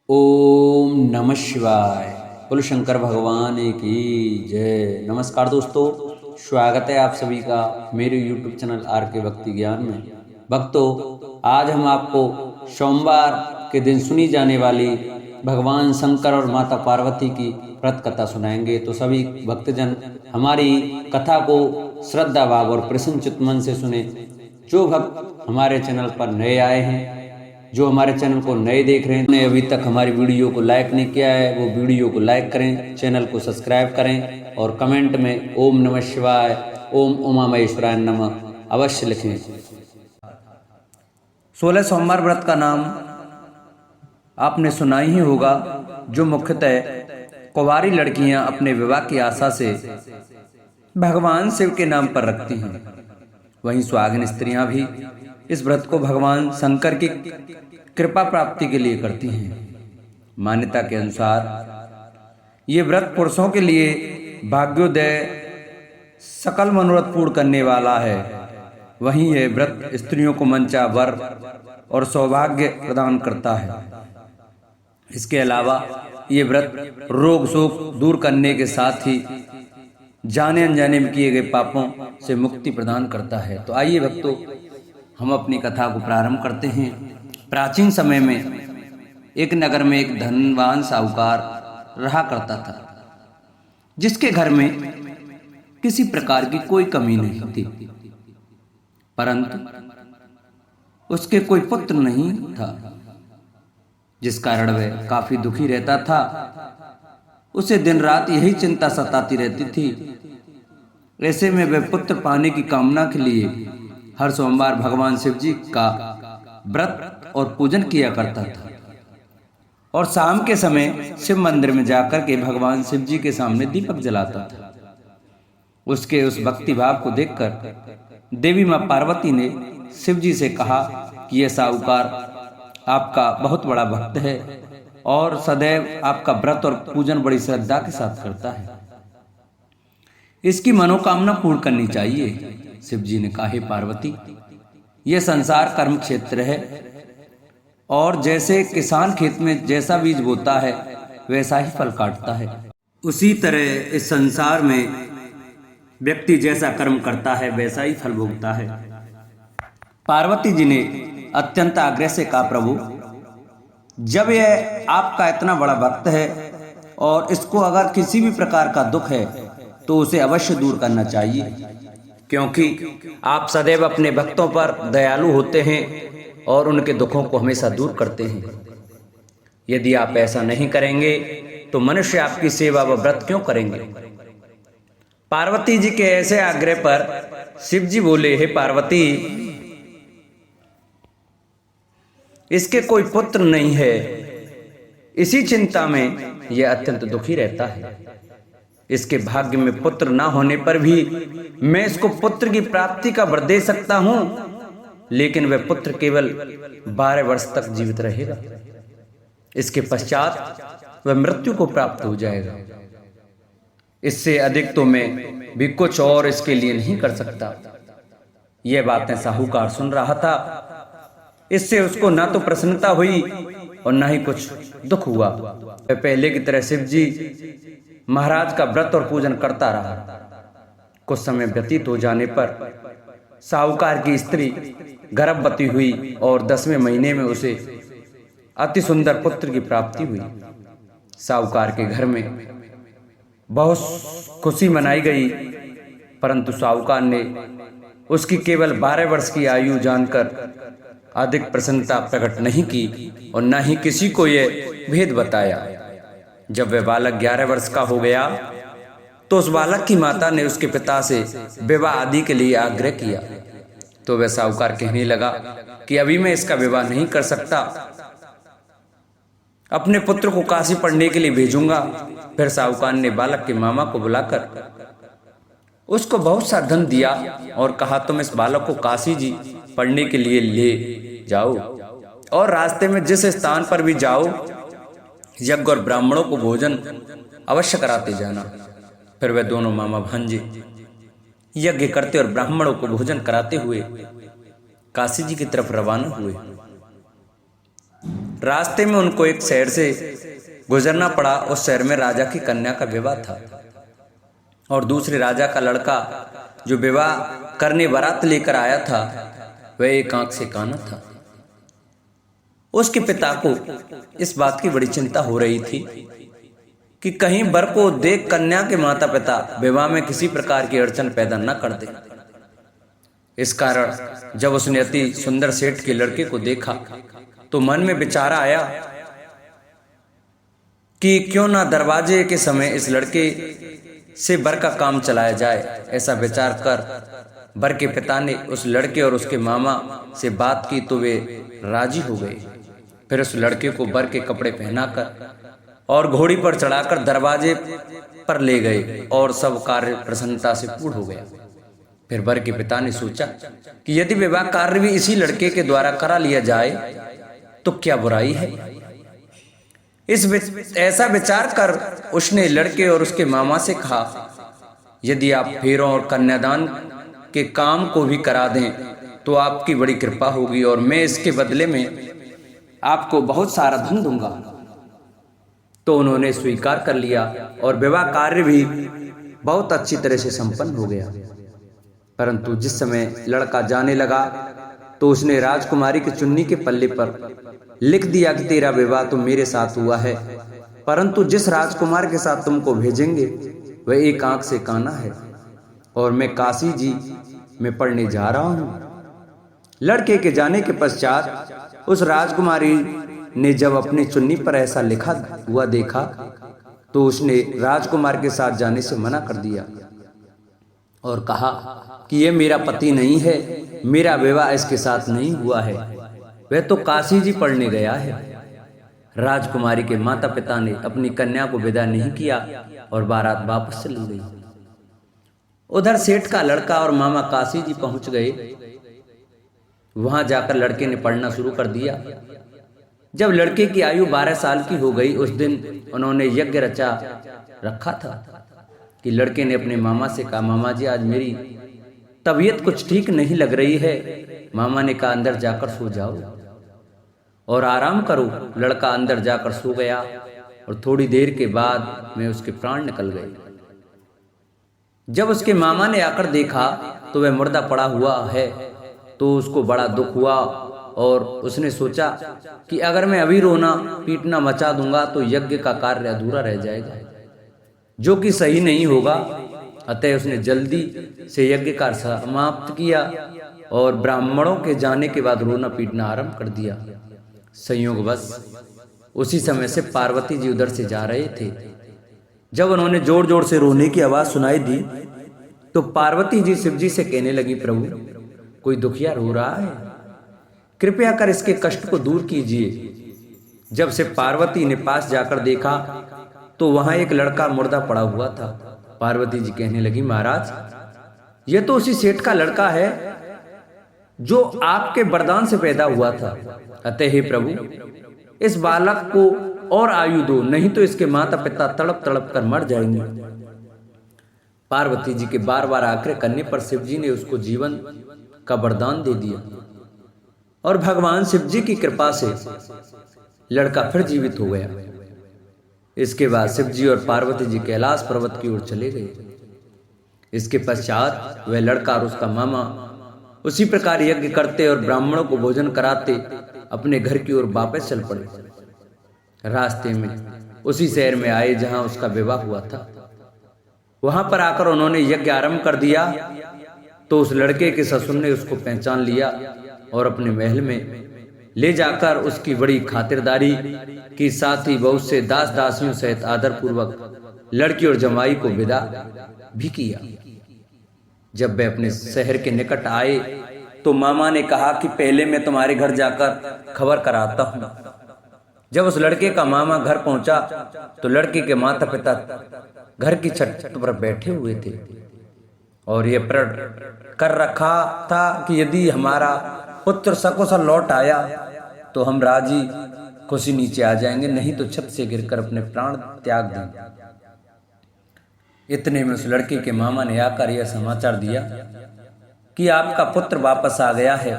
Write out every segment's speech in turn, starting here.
ओम नमः शिवाय। बोलो शंकर भगवान की जय। नमस्कार दोस्तों, स्वागत है आप सभी का मेरे YouTube चैनल आर के भक्ति ज्ञान में। भक्तों, आज हम आपको सोमवार के दिन सुनी जाने वाली भगवान शंकर और माता पार्वती की व्रत कथा सुनाएंगे। तो सभी भक्तजन हमारी कथा को श्रद्धा भाव और प्रसन्न चित्त मन से सुने। जो भक्त हमारे चैनल पर नए आए हैं, जो हमारे चैनल को नए देख रहे हैं, ने अभी तक हमारी वीडियो को लाइक नहीं किया है, वो वीडियो को लाइक करें, चैनल को सब्सक्राइब करें और कमेंट में ओम नमः शिवाय, ओम उमा महेश्वराय नमः अवश्य लिखें। 16 सोमवार व्रत का नाम आपने सुना ही होगा, जो मुख्यतः कुंवारी लड़कियां अपने विवाह की आशा से भगवान शिव के नाम पर रखती हैं। वहीं सुहागिन स्त्रियां भी इस व्रत को भगवान शंकर की कृपा प्राप्ति के लिए करती हैं। मान्यता के अनुसार ये व्रत पुरुषों के लिए भाग्योदय, सकल मनोरथ पूर्ण करने वाला है। वहीं यह व्रत स्त्रियों को मंचा वर और सौभाग्य प्रदान करता है। इसके अलावा ये व्रत रोग शोक दूर करने के साथ ही जाने अनजाने में किए गए पापों से मुक्ति प्रदान करता है। तो आइए भक्तों, हम अपनी कथा को प्रारंभ करते हैं। प्राचीन समय में एक नगर में एक धनवान साहूकार रहा करता था, जिसके घर में किसी प्रकार की कोई कमी नहीं थी, परंतु उसके कोई पुत्र नहीं था, जिस कारण वह काफी दुखी रहता था। उसे दिन रात यही चिंता सताती रहती थी। ऐसे में वह पुत्र पाने की कामना के लिए हर सोमवार भगवान शिव जी का व्रत और पूजन किया करता था और शाम के समय शिव मंदिर में जाकर के भगवान शिव जी के सामने दीपक जलाता था। उसके उस भक्ति भाव को देखकर देवी मां पार्वती ने शिव जी से कहा कि यह साहूकार आपका बहुत बड़ा भक्त है और सदैव आपका व्रत और पूजन बड़ी श्रद्धा के साथ करता है, इसकी मनोकामना पूर्ण करनी चाहिए। शिव जी ने कहा, हे पार्वती, यह संसार कर्म क्षेत्र है और जैसे किसान खेत में जैसा बीज बोता है वैसा ही फल काटता है, उसी तरह इस संसार में व्यक्ति जैसा कर्म करता है वैसा ही फल भोगता है। पार्वती जी ने अत्यंत आग्रह से कहा, प्रभु, जब यह आपका इतना बड़ा भक्त है और इसको अगर किसी भी प्रकार का दुख है तो उसे अवश्य दूर करना चाहिए, क्योंकि आप सदैव अपने भक्तों पर दयालु होते हैं और उनके दुखों को हमेशा दूर करते हैं। यदि आप ऐसा नहीं करेंगे तो मनुष्य आपकी सेवा व व्रत क्यों करेंगे। पार्वती जी के ऐसे आग्रह पर शिव जी बोले, हे पार्वती, इसके कोई पुत्र नहीं है, इसी चिंता में यह अत्यंत दुखी रहता है। इसके भाग्य में पुत्र ना होने पर भी मैं इसको पुत्र की प्राप्ति का वर दे सकता हूं, लेकिन वह पुत्र केवल 12 वर्ष तक जीवित रहेगा। इसके पश्चात वह मृत्यु को प्राप्त हो जाएगा। इससे अधिक तो मैं भी कुछ और इसके लिए नहीं कर सकता। यह बातें साहूकार सुन रहा था। इससे उसको ना तो प्रसन्नता हुई और ना ही कुछ दुख हुआ। वह पहले की तरह शिव जी महाराज का व्रत और पूजन करता रहा। कुछ समय व्यतीत हो जाने पर साहूकार की स्त्री गर्भवती हुई और 10वें महीने में उसे अति सुंदर पुत्र की प्राप्ति हुई। साहूकार के घर में बहुत खुशी मनाई गई, परंतु साहूकार ने उसकी केवल 12 वर्ष की आयु जानकर अधिक प्रसन्नता प्रकट नहीं की और न ही किसी को यह भेद बताया। जब वह बालक 11 वर्ष का हो गया तो उस बालक की माता ने उसके पिता से विवाह आदि के लिए आग्रह किया। तो वह साहूकार कहने लगा कि अभी मैं इसका विवाह नहीं कर सकता, अपने पुत्र को काशी पढ़ने के लिए भेजूंगा। फिर साहूकार ने बालक के मामा को बुलाकर उसको बहुत सा धन दिया और कहा, तुम इस बालक को काशी जी पढ़ने के लिए ले जाओ और रास्ते में जिस स्थान पर भी जाओ यज्ञ और ब्राह्मणों को भोजन अवश्य कराते जाना। फिर वे दोनों मामा भांजे यज्ञ करते और ब्राह्मणों को भोजन कराते हुए काशी जी की तरफ रवाना हुए। रास्ते में उनको एक शहर से गुजरना पड़ा। उस शहर में राजा की कन्या का विवाह था और दूसरे राजा का लड़का जो विवाह करने बारात लेकर आया था वह एक आंख से काना था। उसके पिता को इस बात की बड़ी चिंता हो रही थी कि कहीं वर को देख कन्या के माता पिता विवाह में किसी प्रकार की अड़चन पैदा न कर दे। इस कारण जब उसने अति सुंदर सेठ के लड़के को देखा तो मन में विचार आया कि क्यों ना दरवाजे के समय इस लड़के से वर का काम चलाया जाए। ऐसा विचार कर वर के पिता ने उस लड़के और उसके मामा से बात की तो वे राजी हो गए। फिर उस लड़के को वर के कपड़े पहनाकर और घोड़ी पर चढ़ाकर दरवाजे पर ले गए और सब कार्य प्रसन्नता से पूर्ण हो गया। फिर वर के पिता ने सोचा कि यदि विवाह कार्य भी इसी लड़के के द्वारा करा लिया जाए तो क्या बुराई है। ऐसा विचार कर उसने लड़के और उसके मामा से कहा, यदि आप फेरों और कन्यादान के काम को भी करा दें तो आपकी बड़ी कृपा होगी और मैं इसके बदले में आपको बहुत सारा धन दूंगा। तो उन्होंने स्वीकार कर लिया और विवाह कार्य भी बहुत अच्छी तरह से संपन्न हो गया। परंतु जिस समय लड़का जाने लगा तो उसने राजकुमारी की चुन्नी के पल्ले पर लिख दिया कि तेरा विवाह तो मेरे साथ हुआ है, परंतु जिस राजकुमार के साथ तुमको भेजेंगे वह एक आंख से काना है और मैं काशी जी में पढ़ने जा रहा हूं। लड़के के जाने के पश्चात उस राजकुमारी ने जब अपनी चुन्नी पर ऐसा लिखा हुआ देखा तो उसने राजकुमार के साथ जाने से मना कर दिया और कहा कि यह मेरा पति नहीं है, मेरा विवाह इसके साथ नहीं हुआ है, वह तो काशी जी पढ़ने गया है। राजकुमारी के माता पिता ने अपनी कन्या को विदा नहीं किया और बारात वापस चली गई। उधर सेठ का लड़का और मामा काशी जी पहुंच गए। वहां जाकर लड़के ने पढ़ना शुरू कर दिया। जब लड़के की आयु 12 साल की हो गई उस दिन उन्होंने यज्ञ रचा रखा था कि लड़के ने अपने मामा से कहा, मामा जी आज मेरी तबीयत कुछ ठीक नहीं लग रही है। मामा ने कहा अंदर जाकर सो जाओ और आराम करो। लड़का अंदर जाकर सो गया और थोड़ी देर के बाद में उसके प्राण निकल गए। जब उसके मामा ने आकर देखा तो वह मुर्दा पड़ा हुआ है तो उसको बड़ा दुख हुआ और उसने सोचा कि अगर मैं अभी रोना पीटना मचा दूंगा तो यज्ञ का कार्य अधूरा रह जाएगा, जो कि सही नहीं होगा। अतः उसने जल्दी से यज्ञ का समाप्त किया और ब्राह्मणों के जाने के बाद रोना पीटना आरंभ कर दिया। संयोगवश उसी समय से पार्वती जी उधर से जा रहे थे। जब उन्होंने जोर जोर से रोने की आवाज सुनाई दी तो पार्वती जी शिव जी से कहने लगी, प्रभु कोई दुखिया रो रहा है, कृपया कर इसके कष्ट को दूर कीजिए। जब से पार्वती ने पास जाकर देखा तो वहां एक लड़का मुर्दा पड़ा हुआ था। पार्वती जी कहने लगी, महाराज यह तो उसी सेठ का लड़का है जो आपके वरदान से पैदा हुआ था। अतः हे प्रभु इस बालक को और आयु दो, नहीं तो इसके माता पिता तड़प तड़प कर मर जाएंगे। पार्वती जी के बार बार आग्रह करने पर शिव जी ने उसको जीवन का वरदान दे दिया और भगवान शिव जी की कृपा से लड़का फिर जीवित हो गया। इसके बाद शिव जी और पार्वती जी कैलाश पर्वत की ओर चले गए। इसके पश्चात वह लड़का और उसका मामा उसी प्रकार यज्ञ करते और ब्राह्मणों को भोजन कराते अपने घर की ओर वापस चल पड़े। रास्ते में उसी शहर में आए जहां उसका विवाह हुआ था। वहां पर आकर उन्होंने यज्ञ आरंभ कर दिया तो उस लड़के के ससुर ने उसको पहचान लिया और अपने महल में ले जाकर उसकी बड़ी खातिरदारी की, साथ ही बहुत से दास दासियों सहित आदर पूर्वक लड़की और जमाई को विदा भी किया। जब वे अपने शहर के निकट आए तो मामा ने कहा कि पहले मैं तुम्हारे घर जाकर खबर कराता हूं। जब उस लड़के का मामा घर पहुंचा तो लड़के के माता पिता घर की छत पर बैठे हुए थे और ये प्रण कर रखा था कि यदि हमारा पुत्र सकुशल लौट आया तो हम राजी खुशी नीचे आ जाएंगे, नहीं तो छत से गिरकर अपने प्राण त्याग देंगे। इतने में उस लड़के के मामा ने आकर यह समाचार दिया कि आपका पुत्र वापस आ गया है।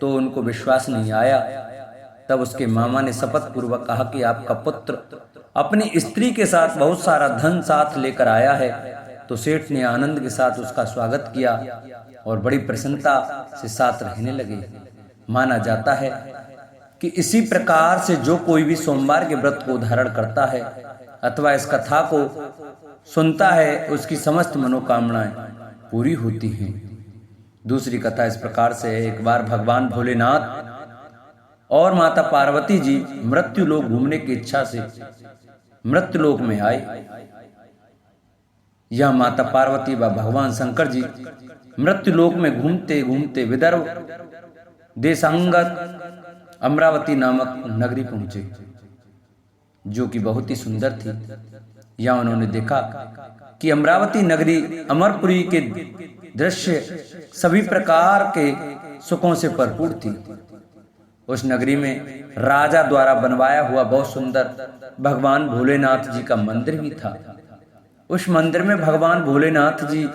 तो उनको विश्वास नहीं आया तब उसके मामा ने शपथ पूर्वक कहा कि आपका पुत्र अपनी स्त्री के साथ बहुत सारा धन साथ लेकर आया है। तो सेठ ने आनंद के साथ उसका स्वागत किया और बड़ी प्रसन्नता से साथ रहने लगे। माना जाता है कि इसी प्रकार से जो कोई भी सोमवार के व्रत को धारण करता है अथवा इस कथा को सुनता है, उसकी समस्त मनोकामनाएं पूरी होती हैं। दूसरी कथा इस प्रकार से है। एक बार भगवान भोलेनाथ और माता पार्वती जी मृत्यु लोक घूमने की इच्छा से मृत्यु लोक में आए। यह माता पार्वती व भगवान शंकर जी मृत्यु लोक में घूमते घूमते विदर्भ देशांगत अमरावती नामक नगरी पहुंचे, जो कि बहुत ही सुंदर थी। यहाँ उन्होंने देखा कि अमरावती नगरी अमरपुरी के दृश्य सभी प्रकार के सुखों से भरपूर थी। उस नगरी में राजा द्वारा बनवाया हुआ बहुत सुंदर भगवान भोलेनाथ जी का मंदिर भी था। उस मंदिर में भगवान भोलेनाथ जी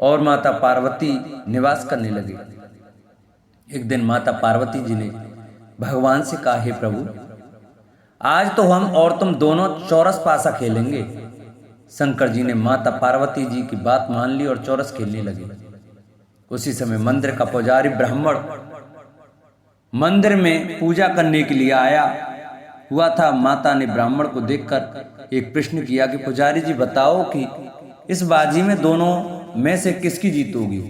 और माता पार्वती निवास करने लगे। एक दिन माता पार्वती जी ने भगवान से कहा, हे प्रभु, आज तो हम और तुम दोनों चौरस पासा खेलेंगे। शंकर जी ने माता पार्वती जी की बात मान ली और चौरस खेलने लगे। उसी समय मंदिर का पुजारी ब्राह्मण मंदिर में पूजा करने के लिए आया हुआ था। माता ने ब्राह्मण को देखकर एक प्रश्न किया कि पुजारी जी बताओ कि इस बाजी में दोनों में से किसकी जीत होगी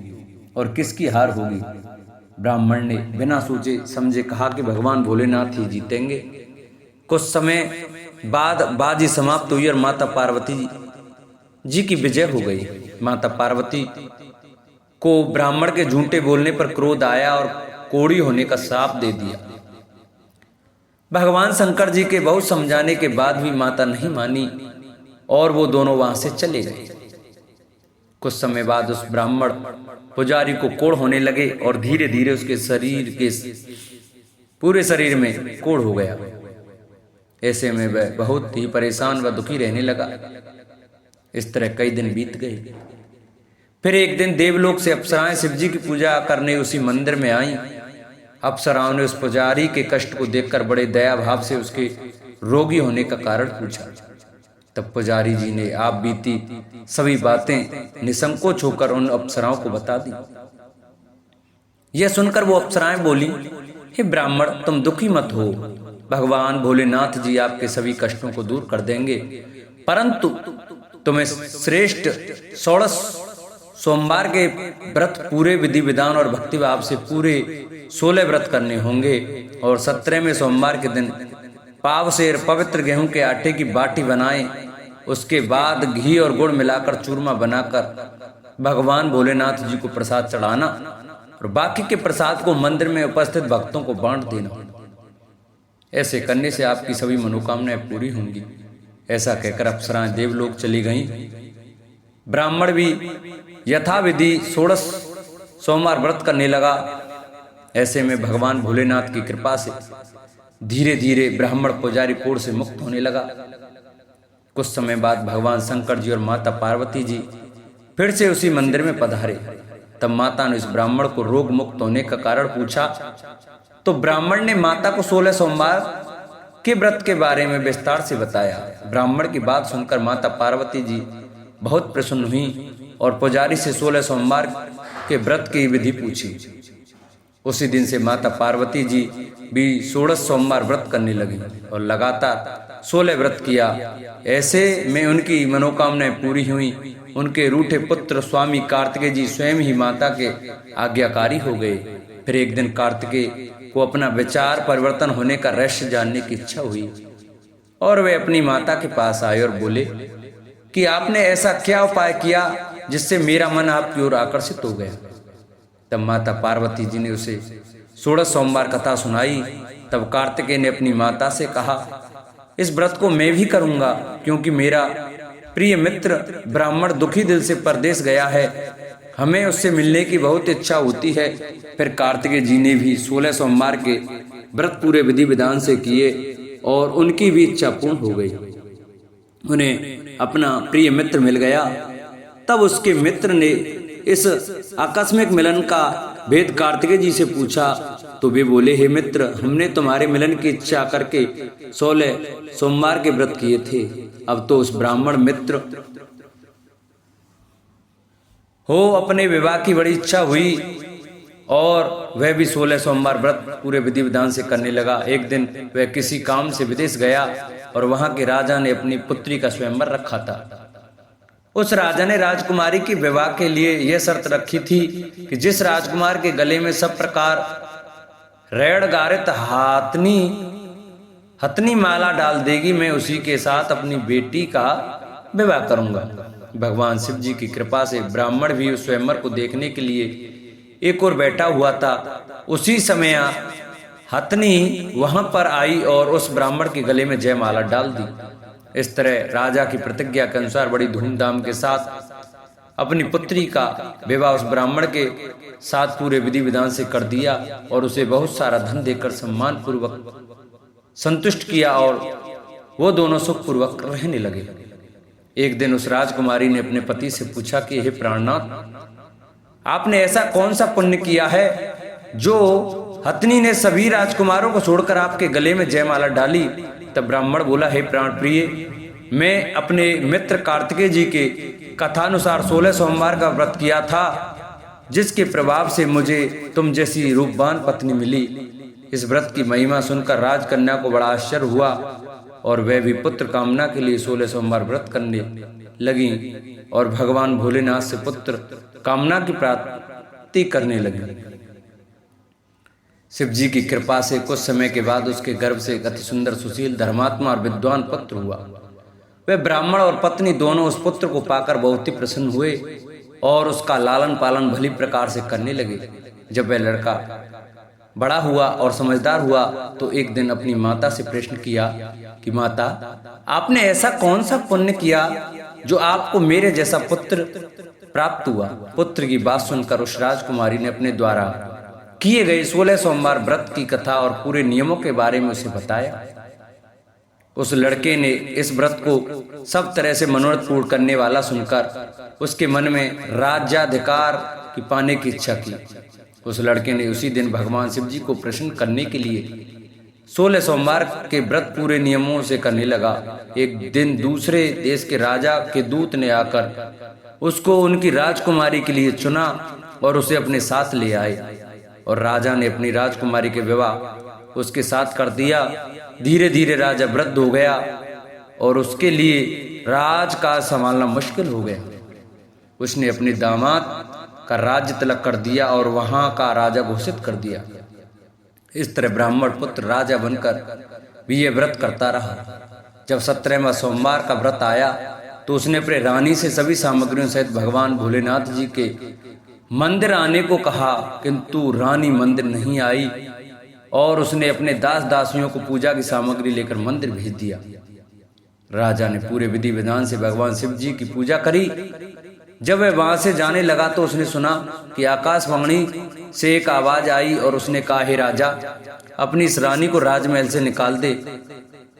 और किसकी हार होगी। ब्राह्मण ने बिना सोचे समझे कहा कि भगवान भोलेनाथ ही जीतेंगे। कुछ समय बाद बाजी समाप्त हुई और माता पार्वती जी की विजय हो गई। माता पार्वती को ब्राह्मण के झूठे बोलने पर क्रोध आया और कोढ़ी होने का श्राप दे दिया। भगवान शंकर जी के बहुत समझाने के बाद भी माता नहीं मानी और वो दोनों वहां से चले गए। कुछ समय बाद उस ब्राह्मण पुजारी को कोढ़ होने लगे और धीरे धीरे उसके शरीर के पूरे शरीर में कोढ़ हो गया। ऐसे में वह बहुत ही परेशान व दुखी रहने लगा। इस तरह कई दिन बीत गए। फिर एक दिन देवलोक से अप्सराएं शिव जी की पूजा करने उसी मंदिर में आईं। अप्सराओं ने उस पुजारी के कष्ट को देखकर बड़े दया भाव से उसके रोगी होने का कारण पूछा। तब पुजारी जी ने आप बीती सभी बातें निसंकोच होकर उन अप्सराओं को बता दी। यह सुनकर वो अप्सराएं बोली, हे ब्राह्मण, तुम दुखी मत हो। भगवान भोलेनाथ जी आपके सभी कष्टों को दूर कर देंगे, परंतु तुम्हें श्रेष्ठ 16 सोमवार के व्रत पूरे विधि विधान और भक्ति भाव से पूरे 16 व्रत करने होंगे और 17वें सोमवार के दिन पाव सेर पवित्र गेहूं के आटे की बाटी बनाएं। उसके बाद घी और गुड़ मिलाकर चूरमा बनाकर भगवान भोलेनाथ जी को प्रसाद चढ़ाना और बाकी के प्रसाद को मंदिर में उपस्थित भक्तों को बांट देना। ऐसे करने से आपकी सभी मनोकामनाएं पूरी होंगी। ऐसा कहकर अप्सराएं देवलोक चली गईं। ब्राह्मण भी यथाविधि 16 सोमवार व्रत करने लगा। ऐसे में भगवान भोलेनाथ की कृपा से धीरे धीरे ब्राह्मण पुजारी कोढ़ से मुक्त होने लगा। कुछ समय बाद भगवान शंकर जी और माता पार्वती जी फिर से उसी मंदिर में पधारे। तब माता ने उस ब्राह्मण को रोग मुक्त होने का कारण पूछा तो ब्राह्मण ने माता को 16 सोमवार के व्रत के बारे में विस्तार से बताया। ब्राह्मण की बात सुनकर माता पार्वती जी बहुत प्रसन्न हुई और पुजारी से 16 सोमवार के व्रत की विधि पूछी। उसी दिन से माता पार्वती जी भी 16 सोमवार व्रत करने लगी और लगातार 16 व्रत किया। ऐसे में उनकी मनोकामनाएं पूरी हुई। उनके रूठे पुत्र स्वामी कार्तिकेय जी स्वयं ही माता के आज्ञाकारी हो गए। फिर एक दिन कार्तिकेय को अपना विचार परिवर्तन होने का रहस्य जानने की इच्छा हुई और वे अपनी माता के पास आए और बोले कि आपने ऐसा क्या उपाय किया जिससे मेरा मन आपकी ओर आकर्षित हो गया। तब माता पार्वती जी ने उसे 16 सोमवार कथा सुनाई। तब कार्तिकेय ने अपनी माता से कहा, इस व्रत को मैं भी करूंगा क्योंकि मेरा प्रिय मित्र ब्राह्मण दुखी दिल से परदेश गया है, हमें उससे मिलने की बहुत इच्छा होती है। फिर कार्तिकेय जी ने भी 16 सोमवार के व्रत पूरे विधि विधान से किए और उनकी भी इच्छा पूर्ण हो गई। उन्हें अपना प्रिय मित्र मिल गया। तब उसके मित्र ने इस आकस्मिक मिलन का भेद कार्तिकेय जी से पूछा तो वे बोले, हे मित्र, हमने तुम्हारे मिलन की इच्छा करके 16 सोमवार के व्रत किए थे। अब तो उस ब्राह्मण मित्र हो अपने विवाह की बड़ी इच्छा हुई और वह भी 16 सोमवार व्रत पूरे विधि विधान से करने लगा। एक दिन वह किसी काम से विदेश गया और वहां के राजा ने अपनी पुत्री का स्वयंवर रखा था। उस राजा ने राजकुमारी के विवाह के लिए यह शर्त रखी थी कि जिस राजकुमार के गले में सब प्रकार रेड़ गारित हथनी माला डाल देगी, मैं उसी के साथ अपनी बेटी का विवाह करूंगा। भगवान शिव जी की कृपा से ब्राह्मण भी उस स्वयंवर को देखने के लिए एक और बैठा हुआ था। उसी समय हथनी वहां पर आई और उस ब्राह्मण के गले में जयमाला डाल दी। इस तरह राजा की प्रतिज्ञा के अनुसार बड़ी धूमधाम के साथ अपनी पुत्री का विवाह उस ब्राह्मण के साथ पूरे विधि विधान से कर दिया और उसे बहुत सारा धन देकर सम्मान पूर्वक संतुष्ट किया और वो दोनों सुख पूर्वक रहने लगे। एक दिन उस राजकुमारी ने अपने पति से पूछा कि हे प्राणनाथ, आपने ऐसा कौन सा पुण्य किया है जो हथनी ने सभी राजकुमारों को छोड़कर आपके गले में जयमाला डाली। तब ब्राह्मण बोला, हे प्राण प्रिय, मैं अपने मित्र कार्तिकेय जी के कथानुसार 16 सोमवार का व्रत किया था, जिसके प्रभाव से मुझे तुम जैसी रूपवान पत्नी मिली। इस व्रत की महिमा सुनकर राजकन्या को बड़ा आश्चर्य हुआ और वह भी पुत्र कामना के लिए 16 सोमवार व्रत करने लगी और भगवान भोलेनाथ से पुत्र कामना की प्राप्ति करने लगी। शिव जी की कृपा से कुछ समय के बाद उसके गर्भ से एक अति सुंदर, सुशील, धर्मात्मा और विद्वान पुत्र हुआ। वे ब्राह्मण और पत्नी दोनों उस पुत्र को पाकर बहुत ही प्रसन्न हुए और उसका लालन पालन भली प्रकार से करने लगे। जब वह लड़का बड़ा हुआ और समझदार हुआ तो एक दिन अपनी माता से प्रश्न किया कि माता, आपने ऐसा कौन सा पुण्य किया जो आपको मेरे जैसा पुत्र प्राप्त हुआ। पुत्र की बात सुनकर उस राजकुमारी ने अपने द्वारा किए गए 16 सोमवार व्रत की कथा और पूरे नियमों के बारे में उसे बताया। उस लड़के ने इस व्रत को सब तरह से मनोरथ पूर्ण करने वाला सुनकर उसके मन में राज्याधिकार की पाने की इच्छा की। उस लड़के ने उसी दिन भगवान शिव जी को प्रसन्न करने के लिए 16 सोमवार के व्रत पूरे नियमों से करने लगा। एक दिन दूसरे देश के राजा के दूत ने आकर उसको उनकी राजकुमारी के लिए चुना और उसे अपने साथ ले आए और राजा ने अपनी राजकुमारी के विवाह उसके साथ कर दिया। धीरे धीरे राजा वृद्ध हो गया और उसके लिए राज का संभालना मुश्किल हो गया। उसने अपने दामाद का राज्य तिलक कर दिया और वहां का राजा घोषित कर दिया। इस तरह ब्राह्मण पुत्र राजा बनकर भी ये व्रत करता रहा। जब 17वां सोमवार का व्रत आया तो उसने अपने रानी से सभी सामग्रियों सहित भगवान भोलेनाथ जी के मंदिर आने को कहा, किंतु रानी मंदिर नहीं आई और उसने अपने दास दासियों को पूजा की सामग्री लेकर मंदिर भेज दिया। राजा ने पूरे विधि विधान से भगवान शिव जी की पूजा करी। जब वह वहां से जाने लगा तो उसने सुना कि आकाशवाणी से एक आवाज आई और उसने कहा, हे राजा, अपनी इस रानी को राजमहल से निकाल दे,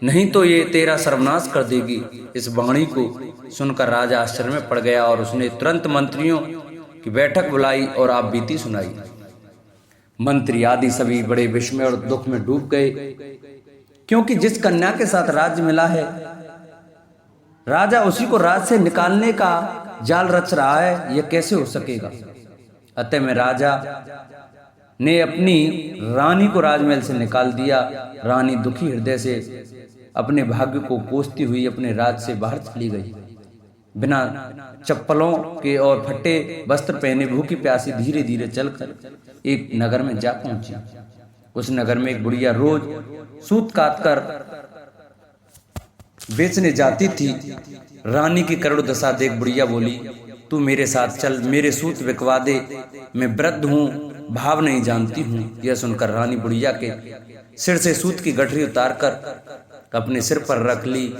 नहीं तो ये तेरा सर्वनाश कर देगी। इस वाणी को सुनकर राजा आश्चर्य में पड़ गया और उसने तुरंत मंत्रियों की बैठक बुलाई और आप बीती सुनाई। मंत्री आदि सभी बड़े विस्मय और दुख में डूब गए, क्योंकि जिस कन्या के साथ राज्य मिला है राजा उसी को राज से निकालने का जाल रच रहा है, यह कैसे हो सकेगा। अतः में राजा ने अपनी रानी को राजमहल से निकाल दिया। रानी दुखी हृदय से अपने भाग्य को कोसती हुई अपने राज से बाहर चली गई। बिना चप्पलों के और फटे वस्त्र पहने भूखी प्यासी धीरे धीरे चलकर एक नगर में जा पहुंची। उस नगर में एक बुढ़िया रोज सूत काटकर बेचने जाती थी। रानी की करुण दशा देख बुढ़िया बोली, तू मेरे साथ चल, मेरे सूत बिकवा दे, मैं वृद्ध हूँ, भाव नहीं जानती हूँ। यह सुनकर रानी बुढ़िया के सिर से सूत की गठरी उतारकर अपने सिर पर रख ली।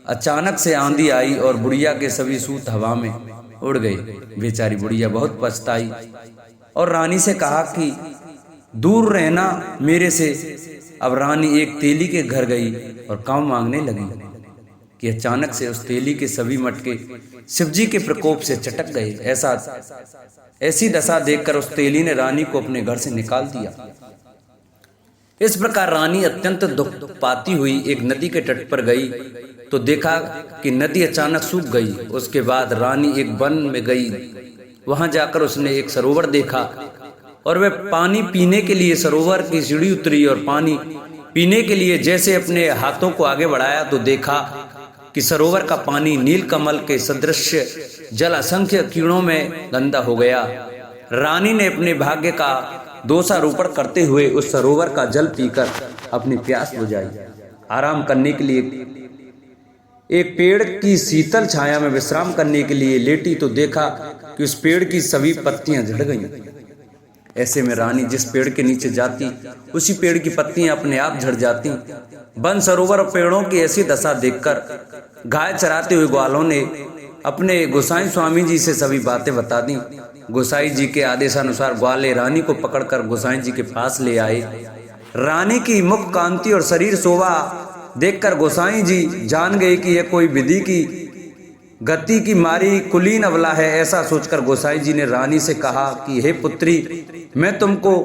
अचानक से आंधी आई और बुढ़िया के सभी सूत हवा में उड़ गए। बेचारी बुढ़िया बहुत पछताई और रानी से कहा कि दूर रहना मेरे से। अब रानी एक तेली के घर गई और काम मांगने लगी कि अचानक से उस तेली के सभी मटके शिवजी के प्रकोप से चटक गए। ऐसी दशा देखकर उस तेली ने रानी को अपने घर से निकाल दिया। इस प्रकार रानी अत्यंत दुख पाती हुई एक नदी के तट पर गई तो देखा कि नदी अचानक सूख गई। उसके बाद रानी एक वन में गई। वहां जाकर उसने एक सरोवर देखा और वह पानी पीने के लिए सरोवर की सीढ़ी उतरी और पानी पीने के लिए जैसे अपने हाथों को आगे बढ़ाया तो देखा कि सरोवर का पानी नीलकमल के सदृश जल असंख्य कीड़ों में गंदा हो गया। रानी ने अपने भाग्य का दोषारोपण करते हुए उस सरोवर का जल पीकर अपनी प्यास बुझाई। आराम करने के लिए एक पेड़ की शीतल छाया में विश्राम करने के लिए लेटी तो देखा कि उस पेड़ की सभी पत्तियां झड़ गईं। ऐसे में रानी जिस पेड़ के नीचे जाती उसी पेड़ की पत्तियां अपने आप झड़ जाती। वन सरोवर और पेड़ों की ऐसी दशा देखकर गाय चराते हुए ग्वालों ने अपने गोसाई स्वामी जी से सभी बातें बता दी। गोसाई जी के आदेशानुसार ग्वाले रानी को पकड़कर गोसाई जी के पास ले आए। रानी की मुख कांति और शरीर शोभा देखकर गोसाई जी जान गए कि यह कोई विधि की गति की मारी कुलीन अबला है। ऐसा सोचकर गोसाई जी ने रानी से कहा कि हे पुत्री, मैं तुमको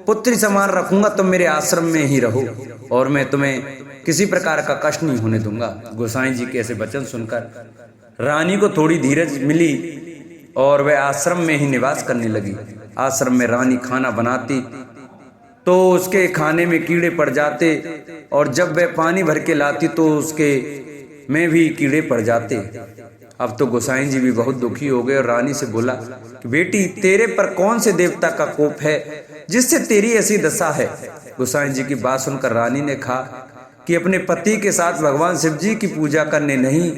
पुत्री समान रखूंगा, तुम मेरे आश्रम में ही रहो और मैं तुम्हें किसी प्रकार का कष्ट नहीं होने दूंगा। गोसाई जी के ऐसे वचन सुनकर रानी को थोड़ी धीरज मिली और वह आश्रम में ही निवास करने लगी। आश्रम में रानी खाना बनाती तो उसके खाने में कीड़े पड़ जाते और जब वह पानी भर के लाती तो उसके में भी कीड़े पड़ जाते। अब तो गोसाई जी भी बहुत दुखी हो गए और रानी से बोला कि बेटी, तेरे पर कौन से देवता का कोप है जिससे तेरी ऐसी दशा है। गोसाई जी की बात सुनकर रानी ने कहा कि अपने पति के साथ भगवान शिव जी की पूजा करने नहीं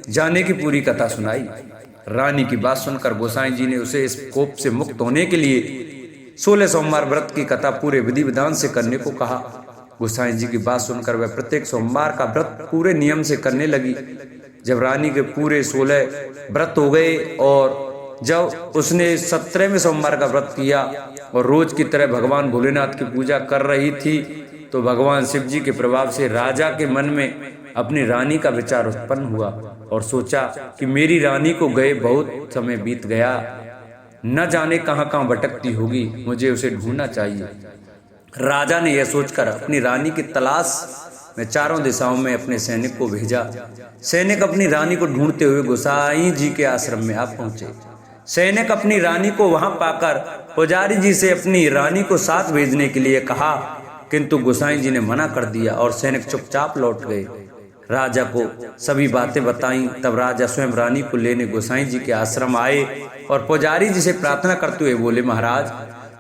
जाने की पूरी कथा सुनाई। रानी की बात सुनकर गोसाई जी ने उसे इस कोप से मुक्त होने के लिए 16 सोमवार व्रत की कथा पूरे विधि विधान से करने को कहा। गोसाई जी की बात सुनकर वह प्रत्येक सोमवार का व्रत पूरे नियम से करने लगी। जब रानी के पूरे 16 व्रत हो गए और जब उसने 17वें सोमवार का व्रत किया और रोज की तरह भगवान भोलेनाथ की पूजा कर रही थी तो भगवान शिव जी के प्रभाव से राजा के मन में अपनी रानी का विचार उत्पन्न हुआ और सोचा कि मेरी रानी को गए बहुत समय बीत गया, न जाने कहां कहां भटकती होगी, मुझे उसे ढूंढना चाहिए। राजा ने यह सोचकर अपनी रानी की तलाश में चारों दिशाओं में अपने सैनिक को भेजा। सैनिक अपनी रानी को ढूंढते हुए गोसाई जी के आश्रम में आ पहुंचे। सैनिक अपनी रानी को वहां पाकर पुजारी जी से अपनी रानी को साथ भेजने के लिए कहा, किंतु गोसाई जी ने मना कर दिया और सैनिक चुपचाप लौट गए। राजा को सभी बातें बताई। तब राजा स्वयं रानी को लेने गोसाई जी के आश्रम आए और पुजारी जी से प्रार्थना करते हुए बोले, महाराज,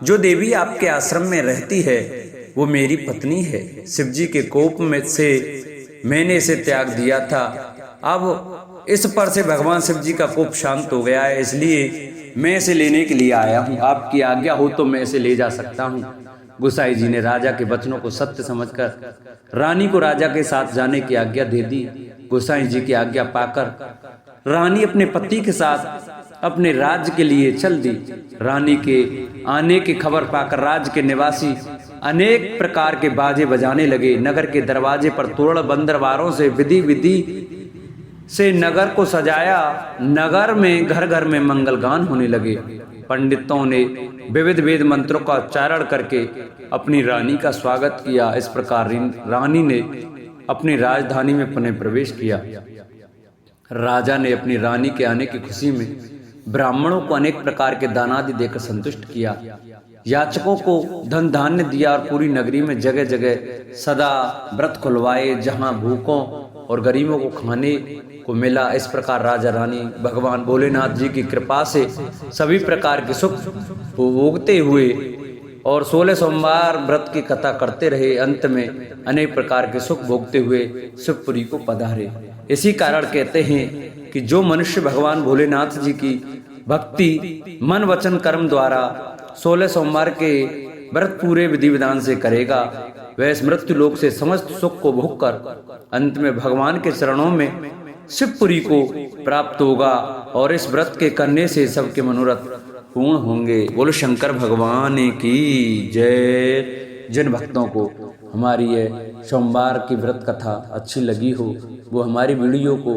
जो देवी आपके आश्रम में रहती है वो मेरी पत्नी है। शिव जी के कोप में से मैंने इसे त्याग दिया था। अब इस पर से भगवान शिव जी का कोप शांत हो गया है, इसलिए मैं इसे लेने के लिए आया हूँ। आपकी आज्ञा हो तो मैं इसे ले जा सकता हूँ। गोसाई जी ने राजा के वचनों को सत्य समझकर रानी को राजा के साथ जाने की आज्ञा दे दी। गोसाई जी की आज्ञा पाकर रानी अपने पति के साथ अपने राज्य के लिए चल दी। रानी के आने की खबर पाकर राज्य के निवासी अनेक प्रकार के बाजे बजाने लगे। नगर के दरवाजे पर तोरण बंदरवारों से विधि से नगर को सजाया। नगर में घर घर में मंगल गान होने लगे। पंडितों ने विविध वेद मंत्रों का उच्चारण करके अपनी रानी का स्वागत किया। इस प्रकार रानी ने अपनी राजधानी में पुनः प्रवेश किया। राजा ने अपनी रानी के आने की खुशी में ब्राह्मणों को अनेक प्रकार के दानादि देकर संतुष्ट किया। याचकों को धन धान्य दिया और पूरी नगरी में जगह जगह सदा व्रत खुलवाए, जहां भूखों और गरीबों को खाने को मिला। इस प्रकार राजा रानी भगवान भोलेनाथ जी की कृपा से सभी प्रकार के सुख भोगते हुए और 16 सोमवार व्रत की कथा करते रहे। अंत में अनेक प्रकार के सुख भोगते हुए शिवपुरी को पधारे। इसी कारण कहते हैं कि जो मनुष्य भगवान भोलेनाथ जी की भक्ति मन वचन कर्म द्वारा 16 सोमवार के व्रत पूरे विधि विधान से करेगा, वह इस मृत्यु लोक से समस्त सुख को भोग कर अंत में भगवान के चरणों में शिवपुरी को प्राप्त होगा और इस व्रत के करने से सबके मनोरथ पूर्ण होंगे। बोलो शंकर भगवान की जय। जिन भक्तों को हमारी यह सोमवार की व्रत कथा अच्छी लगी हो वो हमारी वीडियो को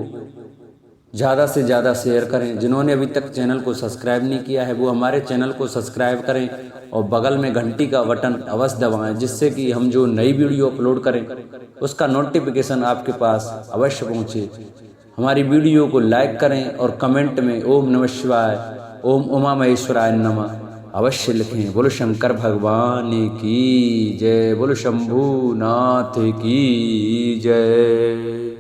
ज़्यादा से ज़्यादा शेयर करें। जिन्होंने अभी तक चैनल को सब्सक्राइब नहीं किया है वो हमारे चैनल को सब्सक्राइब करें और बगल में घंटी का बटन अवश्य दबाएं, जिससे कि हम जो नई वीडियो अपलोड करें उसका नोटिफिकेशन आपके पास अवश्य पहुंचे। हमारी वीडियो को लाइक करें और कमेंट में ओम नमः शिवाय, ओम उमा महेश्वराय नमः अवश्य लिखें। बोलो शंकर भगवान की जय, बोलो शंभूनाथ की जय।